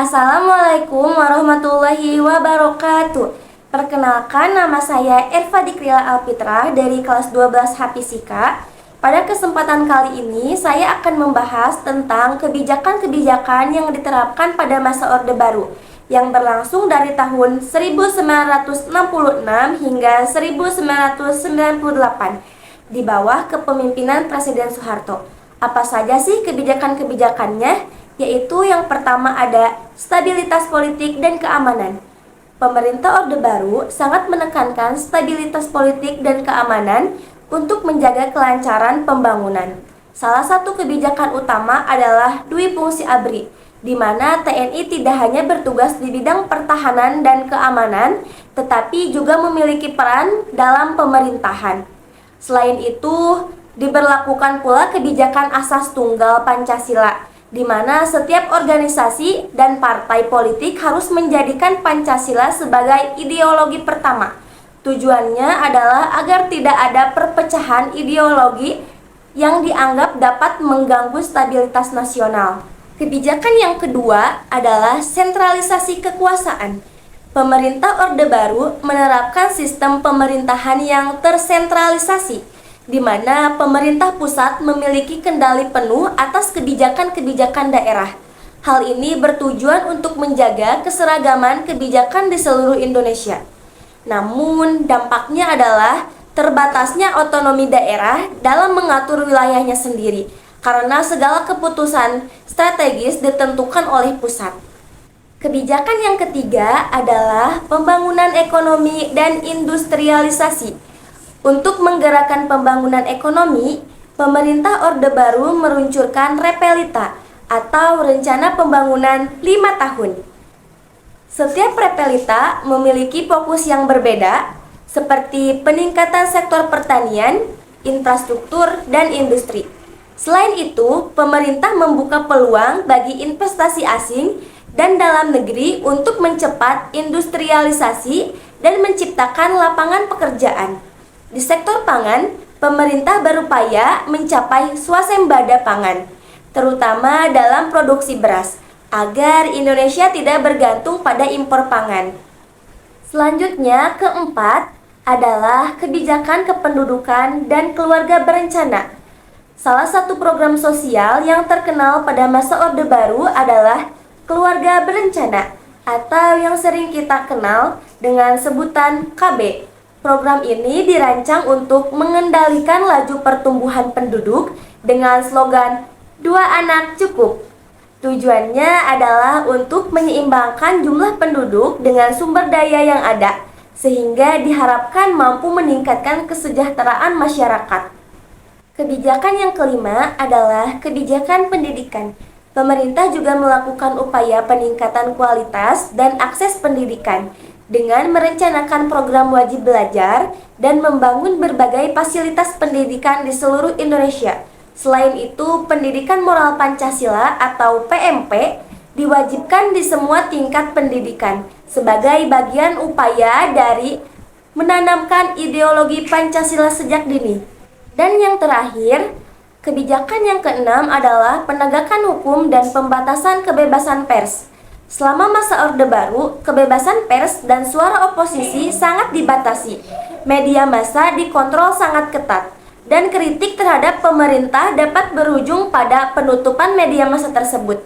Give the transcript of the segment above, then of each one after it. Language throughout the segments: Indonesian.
Assalamualaikum warahmatullahi wabarakatuh. Perkenalkan, nama saya Erva Dikrila Alfitrah dari kelas 12 HFISIKA. Pada kesempatan kali ini saya akan membahas tentang kebijakan-kebijakan yang diterapkan pada masa Orde Baru yang berlangsung dari tahun 1966 hingga 1998 di bawah kepemimpinan Presiden Soeharto. Apa saja sih kebijakan-kebijakannya? Yaitu yang pertama ada stabilitas politik dan keamanan. Pemerintah Orde Baru sangat menekankan stabilitas politik dan keamanan untuk menjaga kelancaran pembangunan. Salah satu kebijakan utama adalah Dwi Fungsi ABRI, di mana TNI tidak hanya bertugas di bidang pertahanan dan keamanan, tetapi juga memiliki peran dalam pemerintahan. Selain itu, diberlakukan pula kebijakan asas tunggal Pancasila, di mana setiap organisasi dan partai politik harus menjadikan Pancasila sebagai ideologi pertama. Tujuannya adalah agar tidak ada perpecahan ideologi yang dianggap dapat mengganggu stabilitas nasional. Kebijakan yang kedua adalah sentralisasi kekuasaan. Pemerintah Orde Baru menerapkan sistem pemerintahan yang tersentralisasi, di mana pemerintah pusat memiliki kendali penuh atas kebijakan-kebijakan daerah. Hal ini bertujuan untuk menjaga keseragaman kebijakan di seluruh Indonesia. Namun, dampaknya adalah terbatasnya otonomi daerah dalam mengatur wilayahnya sendiri, karena segala keputusan strategis ditentukan oleh pusat. Kebijakan yang ketiga adalah pembangunan ekonomi dan industrialisasi. Untuk menggerakkan pembangunan ekonomi, pemerintah Orde Baru meluncurkan Repelita atau Rencana Pembangunan 5 tahun. Setiap Repelita memiliki fokus yang berbeda, seperti peningkatan sektor pertanian, infrastruktur, dan industri. Selain itu, pemerintah membuka peluang bagi investasi asing dan dalam negeri untuk mencepat industrialisasi dan menciptakan lapangan pekerjaan. Di sektor pangan, pemerintah berupaya mencapai swasembada pangan, terutama dalam produksi beras, agar Indonesia tidak bergantung pada impor pangan. Selanjutnya, keempat adalah kebijakan kependudukan dan keluarga berencana. Salah satu program sosial yang terkenal pada masa Orde Baru adalah keluarga berencana, atau yang sering kita kenal dengan sebutan KB. Program ini dirancang untuk mengendalikan laju pertumbuhan penduduk dengan slogan "Dua anak cukup". Tujuannya adalah untuk menyeimbangkan jumlah penduduk dengan sumber daya yang ada, sehingga diharapkan mampu meningkatkan kesejahteraan masyarakat. Kebijakan yang kelima adalah kebijakan pendidikan. Pemerintah juga melakukan upaya peningkatan kualitas dan akses pendidikan dengan merencanakan program wajib belajar dan membangun berbagai fasilitas pendidikan di seluruh Indonesia. Selain itu, pendidikan moral Pancasila atau PMP diwajibkan di semua tingkat pendidikan sebagai bagian upaya dari menanamkan ideologi Pancasila sejak dini. Dan yang terakhir, kebijakan yang keenam adalah penegakan hukum dan pembatasan kebebasan pers. Selama masa Orde Baru, kebebasan pers dan suara oposisi sangat dibatasi. Media massa dikontrol sangat ketat, dan kritik terhadap pemerintah dapat berujung pada penutupan media massa tersebut.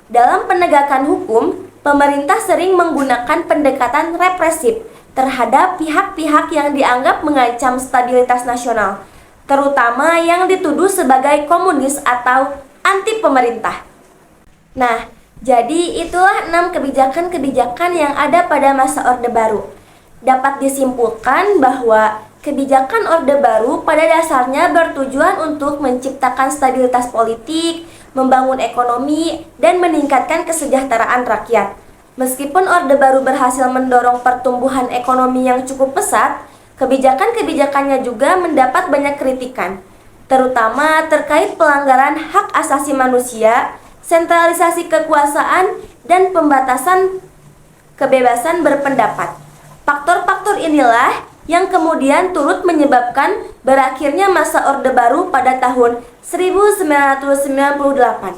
Dalam penegakan hukum, pemerintah sering menggunakan pendekatan represif terhadap pihak-pihak yang dianggap mengancam stabilitas nasional, terutama yang dituduh sebagai komunis atau anti pemerintah. Nah, jadi itulah 6 kebijakan-kebijakan yang ada pada masa Orde Baru. Dapat disimpulkan bahwa kebijakan Orde Baru pada dasarnya bertujuan untuk menciptakan stabilitas politik, membangun ekonomi, dan meningkatkan kesejahteraan rakyat. Meskipun Orde Baru berhasil mendorong pertumbuhan ekonomi yang cukup pesat, kebijakan-kebijakannya juga mendapat banyak kritikan, terutama terkait pelanggaran hak asasi manusia, sentralisasi kekuasaan, dan pembatasan kebebasan berpendapat. Faktor-faktor inilah yang kemudian turut menyebabkan berakhirnya masa Orde Baru pada tahun 1998.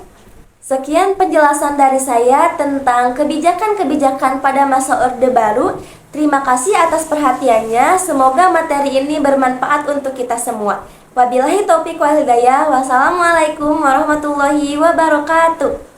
Sekian penjelasan dari saya tentang kebijakan-kebijakan pada masa Orde Baru. Terima kasih atas perhatiannya. Semoga materi ini bermanfaat untuk kita semua. Wabillahi taufiq wal hidayah. Wassalamualaikum warahmatullahi wabarakatuh.